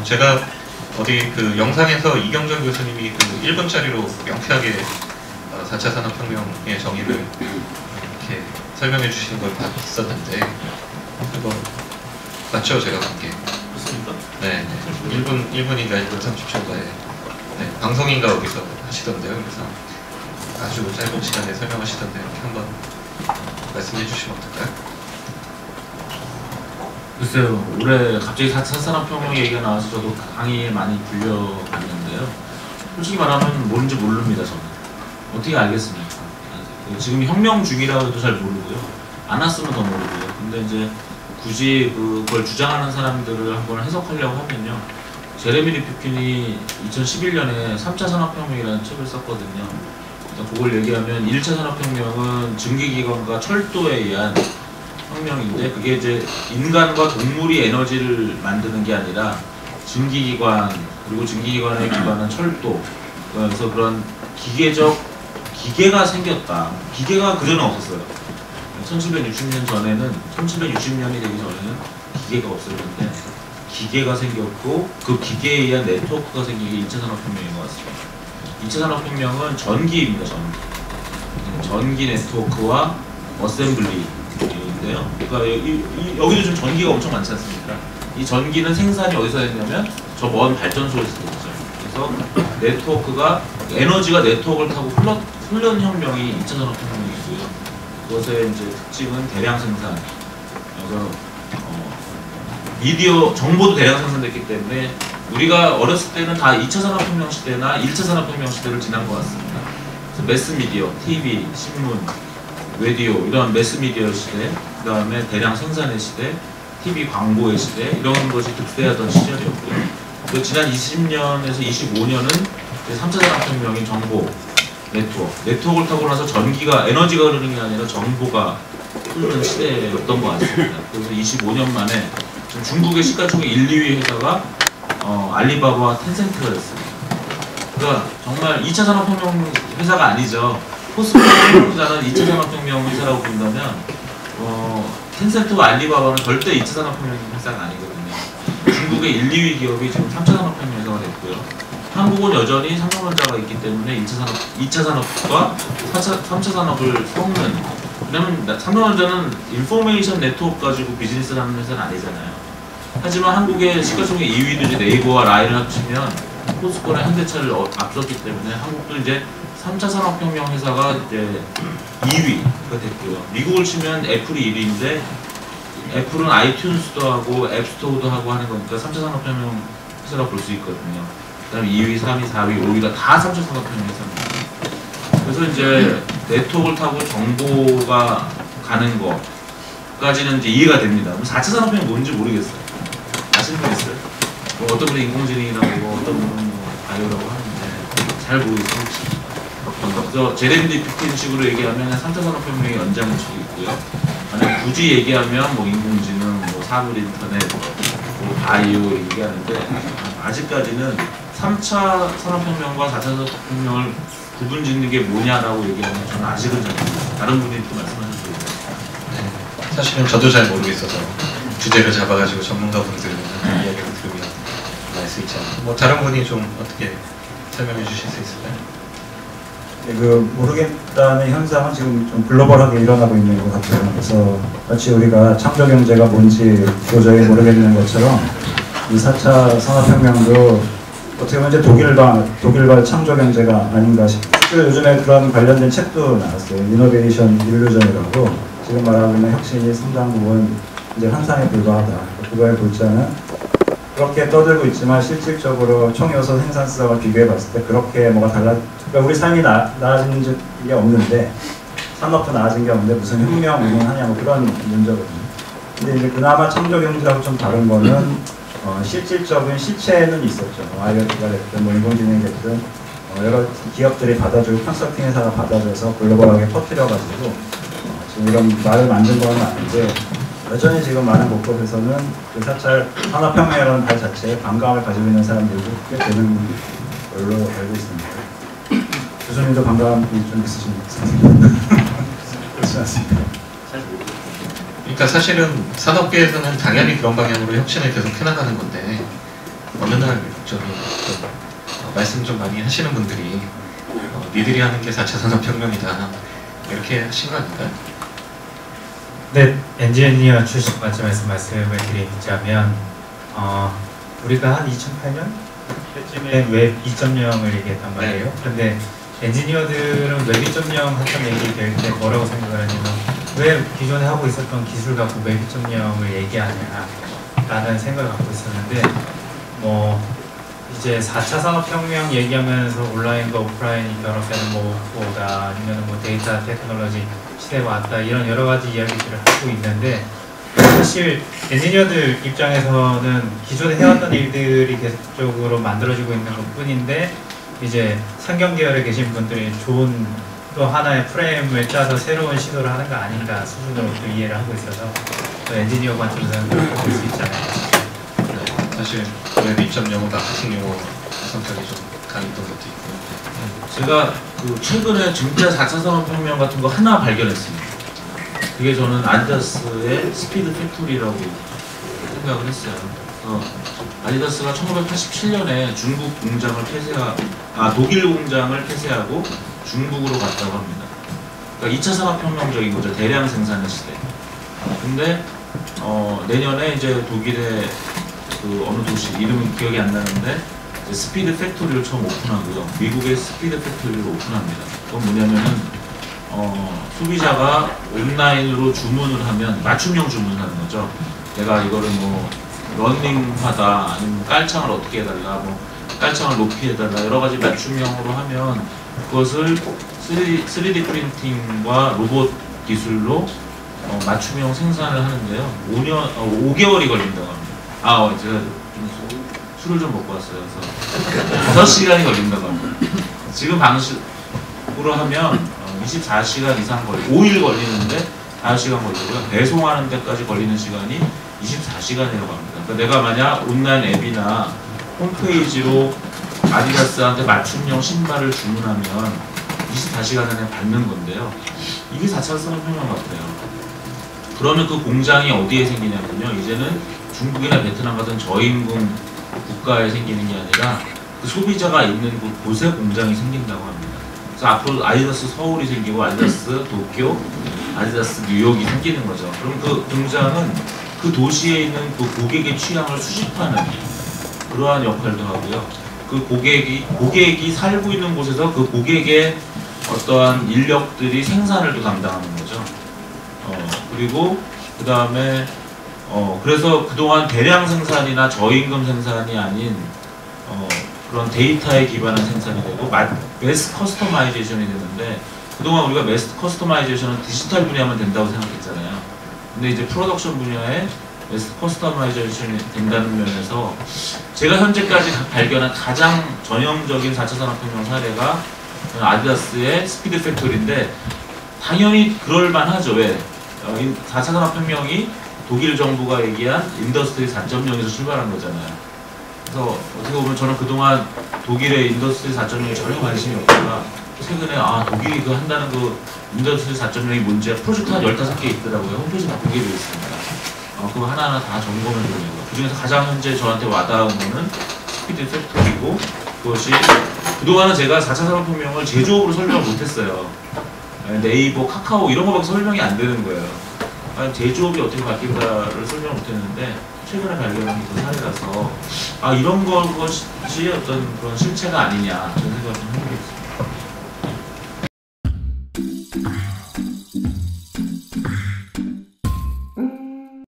제가 어디 그 영상에서 이경정 교수님이 그 1분짜리로 명쾌하게 4차 산업혁명의 정의를 이렇게 설명해 주시는 걸 봤었는데 그거 맞죠? 제가 본 게. 그렇습니까? 네. 1분인가 1분 30초인가에 네, 방송인가 어디서 하시던데요. 그래서 아주 짧은 시간에 설명하시던데 이렇게 한번 말씀해 주시면 어떨까요? 글쎄요, 올해 갑자기 4차 산업혁명 얘기가 나와서 저도 강의에 많이 불려갔는데요. 솔직히 말하면 뭔지 모릅니다, 저는. 어떻게 알겠습니까? 지금 혁명 중이라고 해도 잘 모르고요. 안 왔으면 더 모르고요. 근데 이제 굳이 그걸 주장하는 사람들을 한번 해석하려고 하면요. 제레미 리피킨이 2011년에 3차 산업혁명이라는 책을 썼거든요. 그걸 얘기하면 1차 산업혁명은 증기기관과 철도에 의한 혁명인데 그게 이제 인간과 동물이 에너지를 만드는 게 아니라 증기기관 그리고 증기기관에 기반한 철도 그래서 그런 기계가 생겼다. 기계가 그전에 없었어요. 1760년 전에는 1760년이 되기 전에는 기계가 없었는데 기계가 생겼고 그 기계에 의한 네트워크가 생긴 게 2차 산업혁명인 것 같습니다. 2차 산업혁명은 전기입니다. 전기 네트워크와 어셈블리인데요. 그러니까 여기도 좀 전기가 엄청 많지 않습니까? 이 전기는 생산이 어디서 됐냐면 저 먼 발전소에서 됐죠. 그래서 네트워크가 에너지가 네트워크를 타고 흐르는 혁명이 2차 산업혁명이고요. 그것의 이제 특징은 대량 생산. 그래서 미디어 정보도 대량 생산됐기 때문에 우리가 어렸을 때는 다 2차 산업혁명 시대나 1차 산업혁명 시대를 지난 것 같습니다. 그래서 매스미디어, TV, 신문, 라디오 이런 매스미디어 시대, 그 다음에 대량 생산의 시대, TV 광고의 시대 이런 것이 득세하던 시절이었고요. 그 지난 20년에서 25년은 3차 산업혁명인 정보, 네트워크를 타고 나서 에너지가 흐르는 게 아니라 정보가 흐르는 시대였던 것 같습니다. 그래서 25년 만에 지금 중국의 시가총액 1, 2위 회사가 알리바바와 텐센트가 됐습니다. 그러니까 정말 2차 산업혁명 회사가 아니죠. 포스코는 2차 산업혁명 회사라고 본다면 텐센트와 알리바바는 절대 2차 산업혁명 회사가 아니거든요. 중국의 1, 2위 기업이 지금 3차 산업혁명 회사가 됐고요. 한국은 여전히 삼성전자가 있기 때문에 2차 산업과 3차 산업을 섞는. 왜냐면 삼성전자는 인포메이션 네트워크 가지고 비즈니스를 하는 회사는 아니잖아요. 하지만 한국의 시가총액 2위도 이제 네이버와 라인을 합치면 포스코나 현대차를 앞섰기 때문에 한국도 이제 3차 산업혁명 회사가 이제 2위가 됐고요. 미국을 치면 애플이 1위인데 애플은 아이튠즈도 하고 앱스토어도 하고 하는 거니까 3차 산업혁명 회사라고 볼 수 있거든요. 그 다음에 2위, 3위, 4위, 5위가 다 3차 산업혁명 회사입니다. 그래서 이제 네트워크를 타고 정보가 가는 거까지는 이제 이해가 됩니다. 4차 산업혁명 뭔지 모르겠어요. 아시는 분 있어요? 어떤 분이 인공지능이라고 어떤 분은 바이오라고 하는데 잘 모르겠어요. 그래서 제레미 리피킨 식으로 얘기하면 3차 산업혁명의 연장을 치고 있고요. 만약 굳이 얘기하면 인공지능, 사물 인터넷, 바이오 얘기하는데 아직까지는 3차 산업혁명과 4차 산업혁명을 구분 짓는 게 뭐냐라고 얘기하면 저는 아직은 잘 모르겠어요. 다른 분이 또 말씀하셔도 네, 사실은 저도 잘 모르겠어서 주제를 잡아가지고 전문가분들 이야기를 들으면 알 수 있지 않아요. 다른 분이 좀 어떻게 설명해 주실 수 있을까요? 네, 모르겠다는 현상은 지금 좀 글로벌하게 일어나고 있는 것 같아요. 그래서 마치 우리가 창조경제가 뭔지 도저히 모르겠는 것처럼 이 4차 산업혁명도 어떻게 보면 이제 독일발 창조경제가 아닌가 싶어요. 요즘에 그런 관련된 책도 나왔어요. 이노베이션 일루전이라고 지금 말하고 있는 혁신이 상당 부분 이제 환상에 불과하다. 그거의 골자는 그렇게 떠들고 있지만 실질적으로 총요소 생산성을 비교해봤을 때 그렇게 뭐가 그러니까 우리 삶이 나아진 게 없는데 산업도 나아진 게 없는데 무슨 혁명 운동하냐 그런 문제거든요. 근데 이제 그나마 창조경제하고 좀 다른 거는 실질적인 실체는 있었죠. IoT가 됐든 인공지능이 됐든 여러 기업들이 받아주고 컨설팅 회사가 받아줘서 글로벌하게 퍼뜨려가지고 지금 이런 말을 만든 건 아닌데 여전히 지금 많은 곳곳에서는 그 4차 산업혁명이라는 말 자체에 반감을 가지고 있는 사람들도 꽤 되는 걸로 알고 있습니다. 교수님도 반감이 좀 있으신 것 같습니다. 그렇지 않습니까? 잘 모르겠어요. 그러니까 사실은 산업계에서는 당연히 그런 방향으로 혁신을 계속 해나가는 건데 어느 날 저기 말씀 좀 많이 하시는 분들이 니들이 하는 게 4차 산업혁명이다 이렇게 하신 거 아닌가요? 네, 엔지니어 출신 관점에서 말씀을 드리자면 우리가 한 2008년 때쯤에 웹 2.0을 얘기했단 말이에요. 네. 그런데 엔지니어들은 웹 2.0 한참 얘기될 때 뭐라고 생각을 하냐면 왜 기존에 하고 있었던 기술 갖고 웹 2.0을 얘기하냐라는 생각을 갖고 있었는데 이제 4차 산업혁명 얘기하면서 온라인과 오프라인이 결합되는 뭐다 아니면 뭐 데이터 테크놀로지 시대가 왔다 이런 여러 가지 이야기들을 하고 있는데 사실 엔지니어들 입장에서는 기존에 해왔던 일들이 계속적으로 만들어지고 있는 것 뿐인데 이제 상경 계열에 계신 분들이 좋은 또 하나의 프레임을 짜서 새로운 시도를 하는 거 아닌가 수준으로 또 이해를 하고 있어서 또 엔지니어 관점에서는 그렇게 볼 수 있잖아요. 네, 사실 웹 2.0은 마케팅 용어 성격이 좀 강했던 것도 있고 제가 그 최근에 진짜 4차 산업혁명 같은 거 하나 발견했습니다. 그게 저는 아디다스의 스피드 팩토리라고 생각을 했어요. 아디다스가 1987년에 중국 공장을 독일 공장을 폐쇄하고 중국으로 갔다고 합니다. 그러니까 2차 산업혁명적인 거죠. 대량 생산의 시대. 근데 내년에 이제 독일의 그 어느 도시 이름은 기억이 안 나는데 스피드 팩토리를 처음 오픈하고요. 미국의 스피드 팩토리를 오픈합니다. 그건 뭐냐면은 소비자가 온라인으로 주문을 하면 맞춤형 주문을 하는 거죠. 내가 이거를 뭐 러닝하다 아니면 깔창을 어떻게 해달라 뭐 깔창을 높이 해달라 여러 가지 맞춤형으로 하면 그것을 3D 프린팅과 로봇 기술로 맞춤형 생산을 하는데요. 5개월이 걸린다고 합니다. 제가 좀 술을 좀 먹고 왔어요. 그래서 5시간이 걸린다고 합니다. 지금 방식으로 하면 24시간 이상 5일 걸리는데 5시간 걸리고요. 배송하는 데까지 걸리는 시간이 24시간이라고 합니다. 그러니까 내가 만약 온라인 앱이나 홈페이지로 아디다스한테 맞춤형 신발을 주문하면 24시간 안에 받는 건데요. 이게 4차 산업혁명 같아요. 그러면 그 공장이 어디에 생기냐면요. 이제는 중국이나 베트남 같은 저임금 국가에 생기는 게 아니라 그 소비자가 있는 곳에 공장이 생긴다고 합니다. 그래서 앞으로 아디다스 서울이 생기고 아디다스 도쿄, 아디다스 뉴욕이 생기는 거죠. 그럼 그 공장은 그 도시에 있는 그 고객의 취향을 수집하는 그러한 역할도 하고요. 그 고객이 살고 있는 곳에서 그 고객의 어떠한 인력들이 생산을 또 담당하는 거죠. 그리고 그 다음에 그래서 그동안 대량 생산이나 저임금 생산이 아닌 그런 데이터에 기반한 생산이 되고 매스 커스터마이제이션이 되는데 그동안 우리가 매스 커스터마이제이션은 디지털 분야만 된다고 생각했잖아요. 근데 이제 프로덕션 분야에 매스 커스터마이제이션이 된다는 면에서 제가 현재까지 발견한 가장 전형적인 4차 산업혁명 사례가 아디다스의 스피드 팩토리인데 당연히 그럴만하죠. 왜? 4차 산업혁명이 독일 정부가 얘기한 인더스트리 4.0에서 출발한 거잖아요. 그래서 어떻게 보면 저는 그동안 독일의 인더스트리 4.0에 전혀 관심이 없다가 최근에 독일이 그 한다는 그 인더스트리 4.0이 뭔지 프로젝트 한 15개 있더라고요. 홈페이지에 보게 되어 있습니다. 그거 하나하나 다 점검해 보려고. 그 중에서 가장 현재 저한테 와닿은 거는 스피드 팩토리고 그것이 그동안은 제가 4차 산업혁명을 제조업으로 설명을 못했어요. 네이버, 카카오 이런 거밖에 설명이 안 되는 거예요. 제조업이 어떻게 바뀐다를 설명을 못했는데 최근에 발견한 그 사례라서 이런 것이 어떤 그런 실체가 아니냐 저는 생각을 좀 해보겠습니다.